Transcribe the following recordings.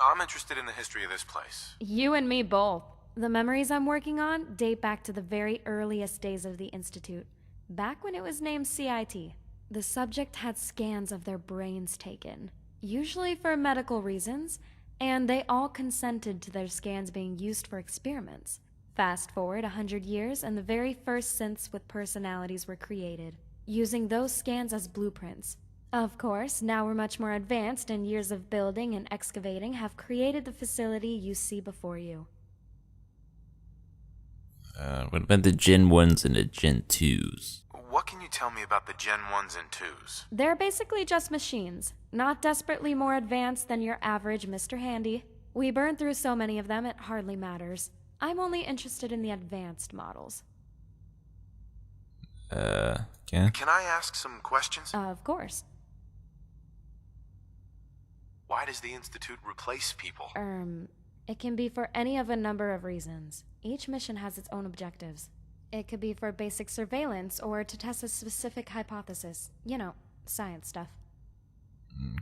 I'm interested in the history of this place. You and me both. The memories I'm working on date back to the very earliest days of the Institute, back when it was named CIT. The subject had scans of their brains taken, usually for medical reasons, and they all consented to their scans being used for experiments. Fast forward 100 years, and the very first synths with personalities were created, using those scans as blueprints. Of course, now we're much more advanced, and years of building and excavating have created the facility you see before you. What about the Gen 1s and the Gen 2s? What can you tell me about the Gen 1s and 2s? They're basically just machines, not desperately more advanced than your average Mr. Handy. We burn through so many of them it hardly matters. I'm only interested in the advanced models. Okay. Can I ask some questions? Of course. Why does the Institute replace people? It can be for any of a number of reasons. Each mission has its own objectives. It could be for basic surveillance or to test a specific hypothesis. You know, science stuff.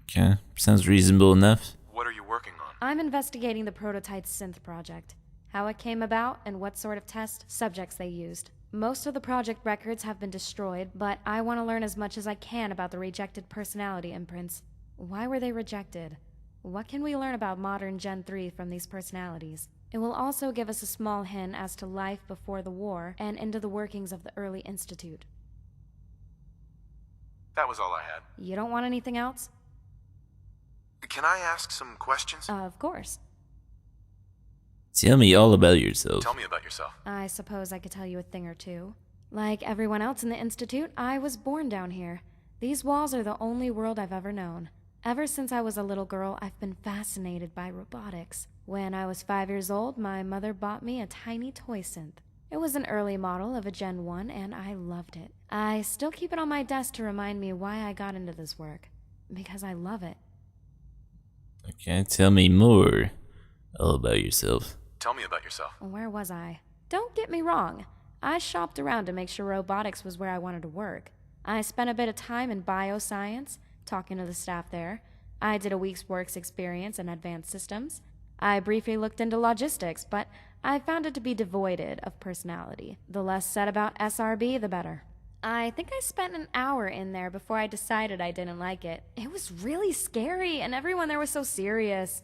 Okay, sounds reasonable enough. What are you working on? I'm investigating the prototype synth project. How it came about and what sort of test subjects they used. Most of the project records have been destroyed, but I want to learn as much as I can about the rejected personality imprints. Why were they rejected? What can we learn about modern Gen 3 from these personalities? It will also give us a small hint as to life before the war and into the workings of the early Institute. That was all I had. You don't want anything else? Can I ask some questions? Of course. Tell me all about yourself. Tell me about yourself. I suppose I could tell you a thing or two. Like everyone else in the Institute, I was born down here. These walls are the only world I've ever known. Ever since I was a little girl, I've been fascinated by robotics. When I was 5 years old, my mother bought me a tiny toy synth. It was an early model of a Gen 1, and I loved it. I still keep it on my desk to remind me why I got into this work. Because I love it. Okay, tell me more all about yourself. Tell me about yourself. Where was I? Don't get me wrong. I shopped around to make sure robotics was where I wanted to work. I spent a bit of time in bioscience, talking to the staff there. I did a week's works experience in advanced systems. I briefly looked into logistics, but I found it to be devoid of personality. The less said about SRB, the better. I think I spent an hour in there before I decided I didn't like it. It was really scary, and everyone there was so serious.